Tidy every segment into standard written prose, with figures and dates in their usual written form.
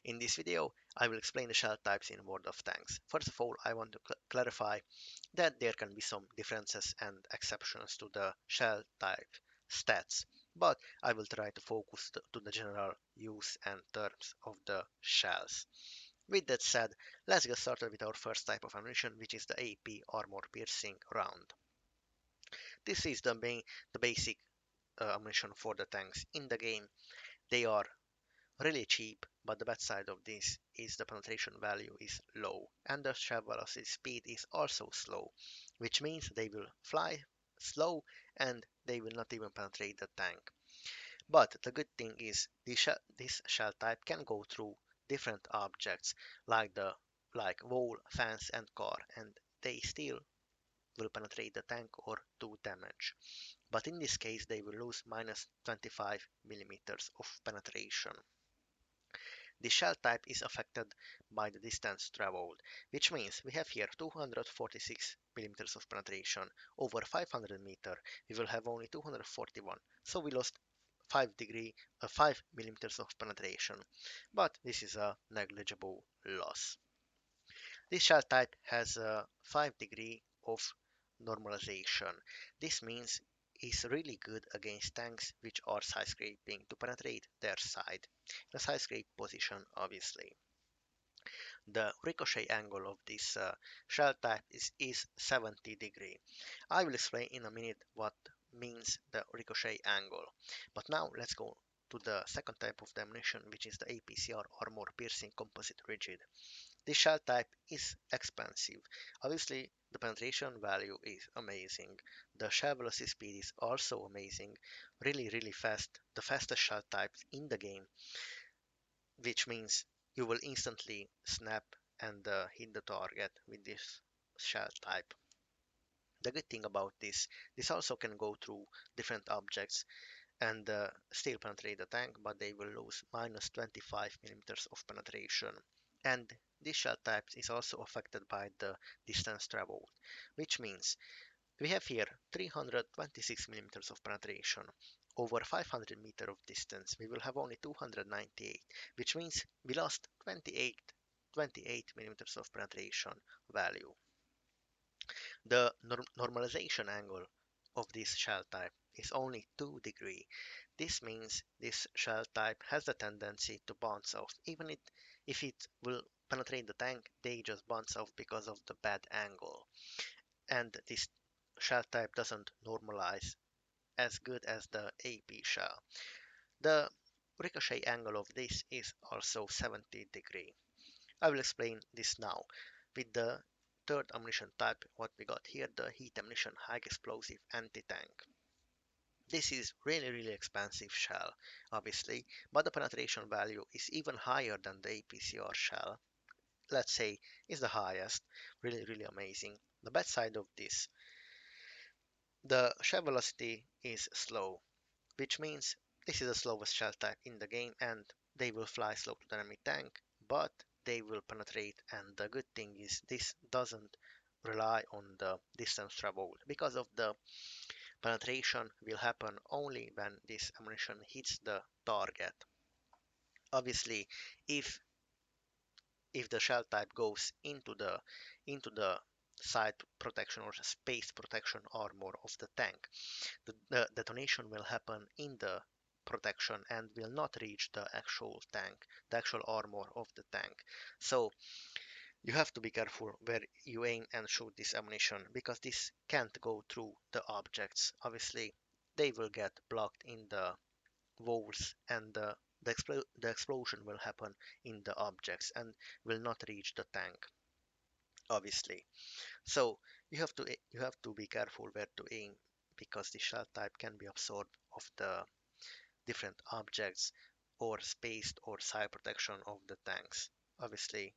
In this video, I will explain the shell types in World of Tanks. First of all, I want to clarify that there can be some differences and exceptions to the shell type stats, but I will try to focus to the general use and terms of the shells. With that said, let's get started with our first type of ammunition, which is the AP armor piercing round. This is the basic ammunition for the tanks in the game. They are really cheap, but the bad side of this is the penetration value is low and the shell velocity speed is also slow, which means they will fly slow and they will not even penetrate the tank. But the good thing is this shell type can go through different objects like wall, fence and car, and they still will penetrate the tank or do damage. But in this case they will lose minus 25 millimeters of penetration. The shell type is affected by the distance traveled, which means we have here 246 millimeters of penetration. Over 500 meter, we will have only 241. So we lost 5 millimeters of penetration, but this is a negligible loss. This shell type has a 5 degree of normalization. This means it's really good against tanks which are side scraping to penetrate their side. In a side scrape position, obviously. The ricochet angle of this shell type is 70 degree. I will explain in a minute what means the ricochet angle. But now let's go to the second type of ammunition, which is the APCR armor piercing composite rigid. This shell type is expensive. Obviously, the penetration value is amazing. The shell velocity speed is also amazing. Really fast. The fastest shell types in the game, which means you will instantly snap and hit the target with this shell type. The good thing about this also can go through different objects and still penetrate the tank, but they will lose minus 25 millimeters of penetration. And this shell type is also affected by the distance traveled, which means we have here 326 millimeters of penetration. Over 500 meter of distance, we will have only 298, which means we lost 28 millimeters of penetration value. The normalization angle of this shell type is only 2 degree. This means this shell type has the tendency to bounce off. Even if it will penetrate the tank, they just bounce off because of the bad angle. And this shell type doesn't normalize as good as the AP shell. The ricochet angle of this is also 70 degree. I will explain this now. With the third ammunition type, what we got here, the heat ammunition high explosive anti-tank. This is really expensive shell, obviously, but the penetration value is even higher than the APCR shell. Let's say is the highest, really amazing. The bad side of this, the shell velocity is slow, which means this is the slowest shell type in the game and they will fly slow to the enemy tank, but they will penetrate, and the good thing is this doesn't rely on the distance traveled because of the penetration will happen only when this ammunition hits the target. Obviously, if if the shell type goes into the side protection or space protection armor of the tank, the detonation will happen in the protection and will not reach the actual tank, the actual armor of the tank. So you have to be careful where you aim and shoot this ammunition because this can't go through the objects. Obviously, they will get blocked in the walls and the explosion will happen in the objects and will not reach the tank, obviously. So you have to be careful where to aim because the shell type can be absorbed of the different objects or spaced or side protection of the tanks. Obviously,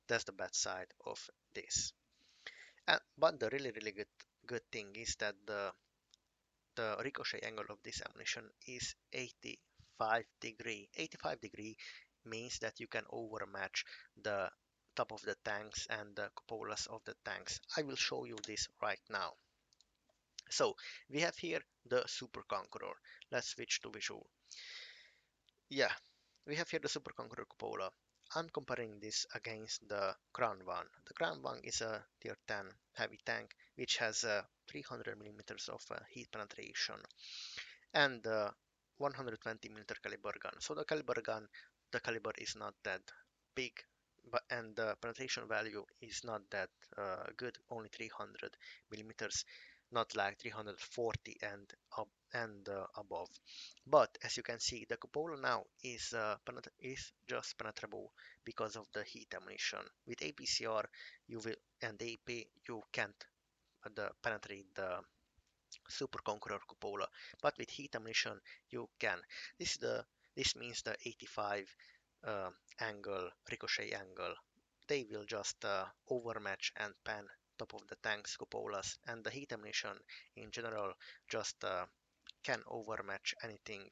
that's the bad side of this. But the really good thing is that the ricochet angle of this ammunition is 85 degree. 85 degree means that you can overmatch the top of the tanks and the cupolas of the tanks. I will show you this right now. So we have here the Super Conqueror. Let's switch to visual. Yeah, We have here the Super Conqueror cupola. I'm comparing this against the Crown 1. The Crown 1 is a tier 10 heavy tank which has 300 millimeters of heat penetration and 120 millimeter caliber gun. So the caliber is not that big, and the penetration value is not that good, only 300 millimeters, not like 340 and above. But as you can see, the cupola now is just penetrable because of the heat ammunition. With APCR, you will and AP, you can't penetrate the Super Conqueror cupola, but with heat ammunition you can. This is the this means the 85 angle, ricochet angle. They will just overmatch and pan top of the tank's cupolas, and the heat ammunition in general just can overmatch anything.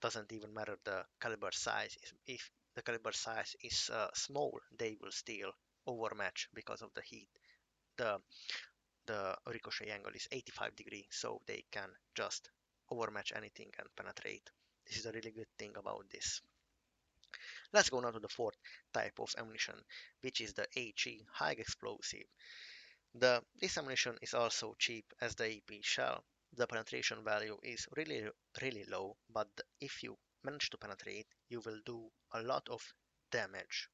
Doesn't even matter the caliber size. If the caliber size is small, they will still overmatch because of the heat. The ricochet angle is 85 degrees, so they can just overmatch anything and penetrate. This is a really good thing about this. Let's go now to the fourth type of ammunition, which is the HE, high explosive. This ammunition is also cheap as the AP shell. The penetration value is really low, but if you manage to penetrate, you will do a lot of damage.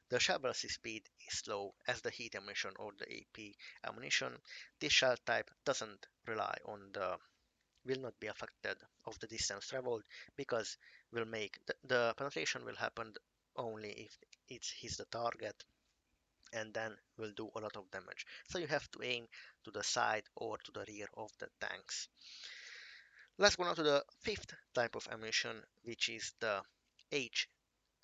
The shell velocity speed is slow as the heat ammunition or the AP ammunition. This shell type doesn't rely on will not be affected of the distance traveled because the penetration will happen only if it hits the target, and then will do a lot of damage. So you have to aim to the side or to the rear of the tanks. Let's go now to the fifth type of ammunition, which is H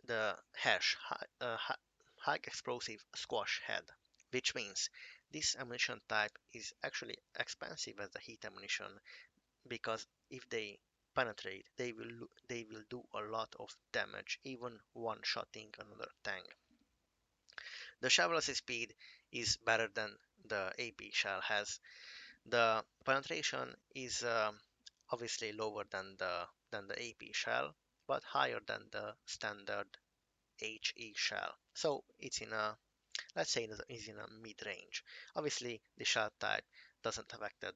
the hash high explosive squash head, which means this ammunition type is actually expensive as the heat ammunition because if they penetrate, they will do a lot of damage, even one shotting another tank. The shell velocity speed is better than the AP shell has. The penetration is obviously lower than the AP shell, but higher than the standard HE shell. So it's in a, let's say it's in a mid-range. Obviously, the shell type doesn't affected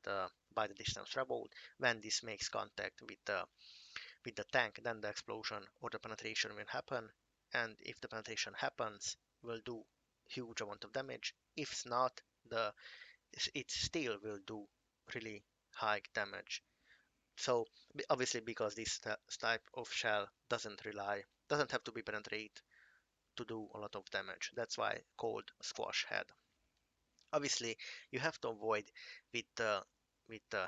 by the distance traveled. When this makes contact with the tank, then the explosion or the penetration will happen. And if the penetration happens, will do huge amount of damage. If not, the it still will do really high damage. So obviously, because this type of shell doesn't have to be penetrate to do a lot of damage. That's why called squash head. Obviously, you have to avoid with the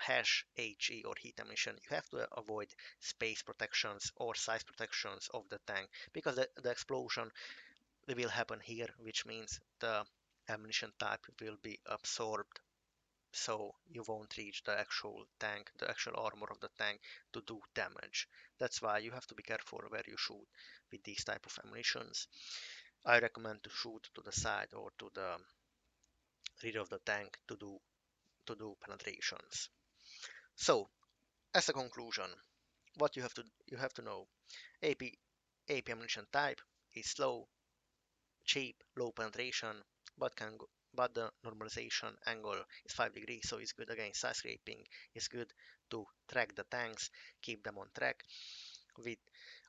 hash HE or heat emission, you have to avoid space protections or size protections of the tank because the explosion will happen here, which means the ammunition type will be absorbed, so you won't reach the actual tank, the actual armor of the tank to do damage. That's why you have to be careful where you shoot with these type of ammunitions. I recommend to shoot to the side or to the rear of the tank to do penetrations. So, as a conclusion, what you have to know: AP ammunition type is slow, cheap, low penetration, but the normalization angle is 5 degrees, so it's good against side scraping. It's good to track the tanks, keep them on track. With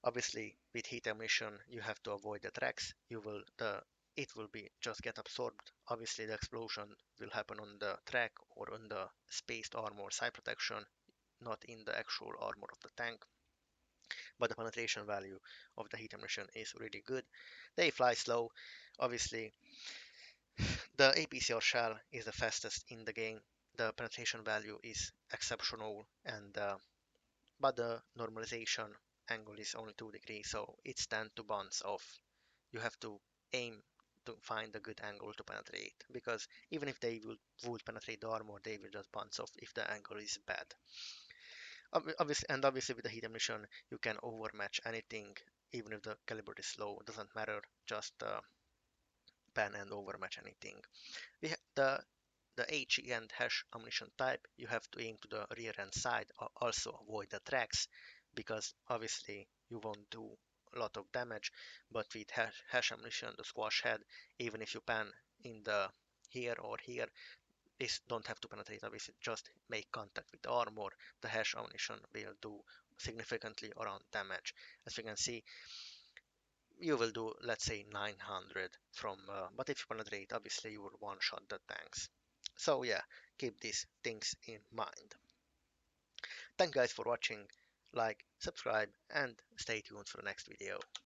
obviously with heat emission, you have to avoid the tracks. It will be just get absorbed. Obviously, the explosion will happen on the track or on the spaced armor side protection, not in the actual armor of the tank. But the penetration value of the heat emission is really good. They fly slow. Obviously, the APCR shell is the fastest in the game. The penetration value is exceptional, and but the normalization angle is only 2 degrees, so it's 10 to bounce off. You have to aim to find a good angle to penetrate, because even if they would penetrate the armor, they will just bounce off if the angle is bad. Obviously with the heat emission, you can overmatch anything, even if the caliber is low. It doesn't matter, just pan and overmatch anything. The HE and hash ammunition type, you have to aim to the rear and side, also avoid the tracks, because obviously you won't do a lot of damage, but with hash ammunition, the squash head, even if you pan in the here or here, this don't have to penetrate, obviously, just make contact with the armor. The hash ammunition will do significantly around damage. As you can see, you will do, let's say, 900 from, but if you penetrate, obviously you will one-shot the tanks. So yeah, keep these things in mind. Thank you guys for watching, like, subscribe, and stay tuned for the next video.